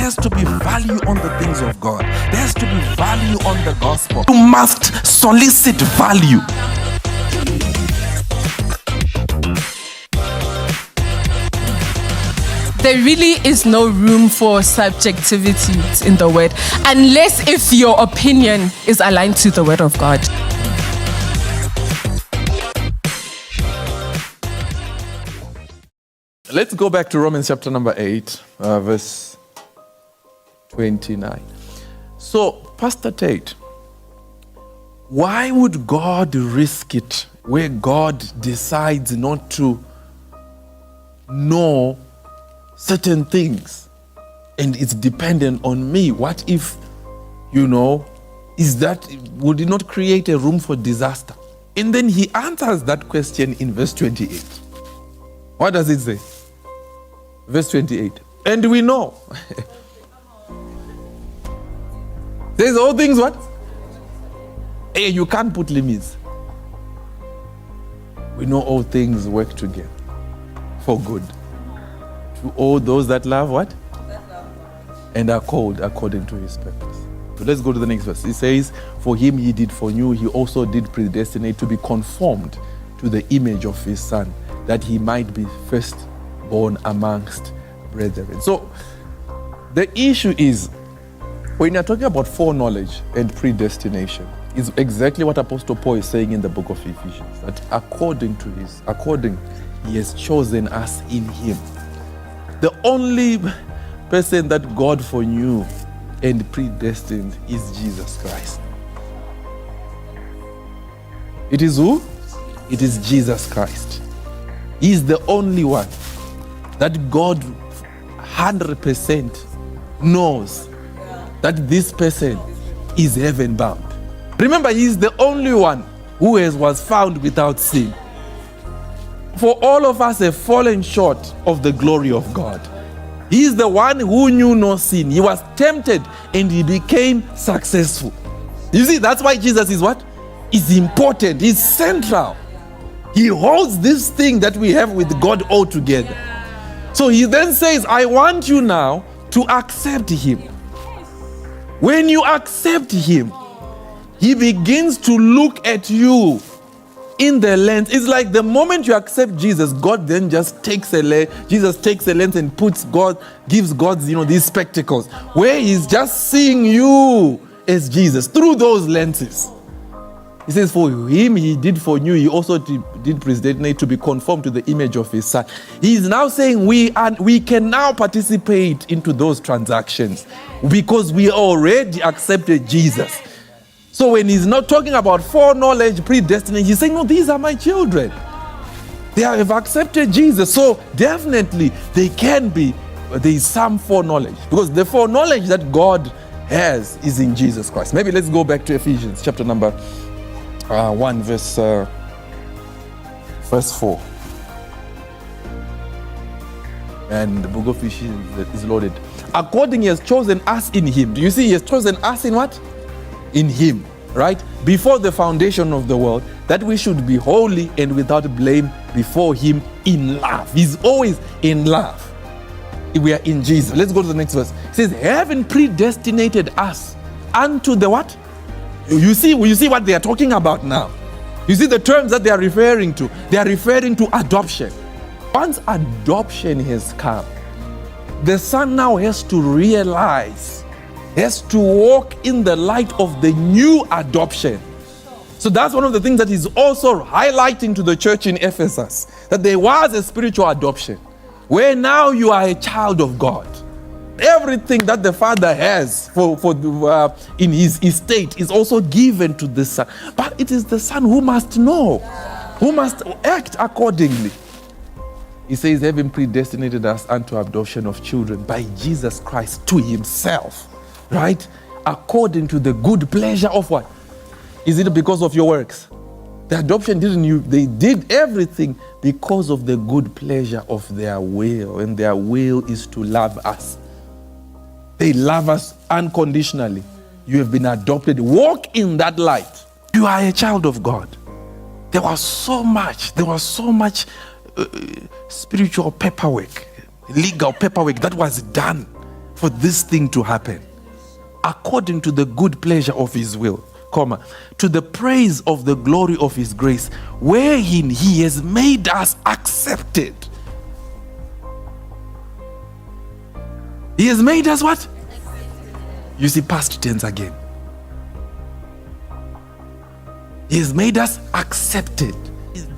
has to be value on the things of God. There has to be value on the gospel. You must solicit value. There really is no room for subjectivity in the word, unless if your opinion is aligned to the word of God. Let's go back to Romans chapter number 8, verse 29. So, Pastor Tate, why would God risk it where God decides not to know certain things and it's dependent on me? What if, would it not create a room for disaster? And then he answers that question in verse 28. What does it say? Verse 28. And we know. There's all things what? Hey, you can't put limits. We know all things work together for good. To all those that love what? And are called according to his purpose. So let's go to the next verse. It says, for him he did foreknow, he also did predestinate to be conformed to the image of his son, that he might be firstborn amongst brethren. So the issue is, when you're talking about foreknowledge and predestination, is exactly what Apostle Paul is saying in the book of Ephesians, that according he has chosen us in him. The only person that God foreknew and predestined is Jesus Christ. It is who? It is Jesus Christ. He is the only one that God 100% knows that this person is heaven bound. Remember, he is the only one who was found without sin. For all of us have fallen short of the glory of God. He is the one who knew no sin. He was tempted and he became successful. You see, that's why Jesus is what? Is important. He's central. He holds this thing that we have with God all together. So he then says, I want you now to accept him. When you accept him, he begins to look at you in the lens. It's like the moment you accept Jesus, God then just takes a lens. Jesus takes a lens and gives God, these spectacles, where he's just seeing you as Jesus through those lenses. He says, for him he did foreknow, he also did predestinate to be conformed to the image of his son. He is now saying we can now participate into those transactions because we already accepted Jesus. So when he's not talking about foreknowledge, predestination, he's saying, no, these are my children. They have accepted Jesus. So definitely there is some foreknowledge, because the foreknowledge that God has is in Jesus Christ. Maybe let's go back to Ephesians chapter number 1, verse 4. And the book of Ephesians is loaded. According he has chosen us in him. Do you see? He has chosen us in what? In him, right? Before the foundation of the world, that we should be holy and without blame before him in love. He's always in love. We are in Jesus. Let's go to the next verse. It says, having predestinated us unto the what? You see what they are talking about now. You see the terms that they are referring to. They are referring to adoption. Once adoption has come, the son now has to realize, has to walk in the light of the new adoption. So that's one of the things that he's also highlighting to the church in Ephesus, that there was a spiritual adoption, where now you are a child of God. Everything that the Father has in his estate is also given to the Son. But it is the Son who must know, who must act accordingly. He says, having predestinated us unto adoption of children by Jesus Christ to himself, right? According to the good pleasure of what? Is it because of your works? The adoption they did everything because of the good pleasure of their will, and their will is to love us. They love us unconditionally. You have been adopted. Walk in that light. You are a child of God. There was so much spiritual paperwork, legal paperwork that was done for this thing to happen, according to the good pleasure of his will, comma, to the praise of the glory of his grace, wherein he has made us accepted. He has made us what? You see, past tense again. He has made us accepted.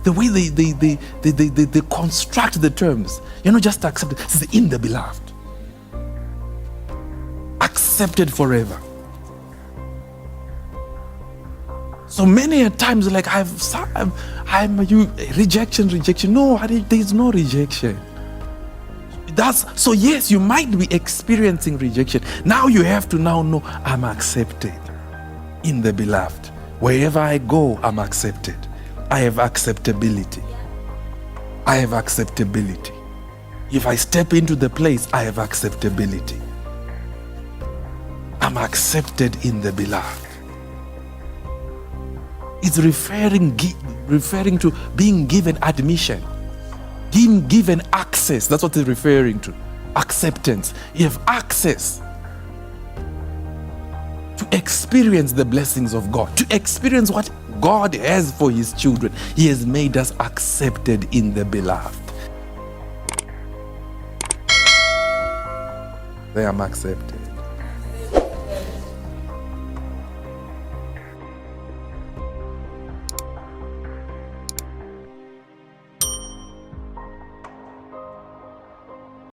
The way they construct the terms, you're not just accepted, this is in the beloved. Accepted forever. So many a times, like rejection. No, there is no rejection. So yes, you might be experiencing rejection. Now you have to now know I'm accepted in the beloved. Wherever I go, I'm accepted. I have acceptability. I have acceptability. If I step into the place, I have acceptability. I'm accepted in the beloved. It's referring to being given admission, being given access. That's what it's referring to. Acceptance. You have access to experience the blessings of God, to experience what God has for his children. He has made us accepted in the beloved. I am accepted.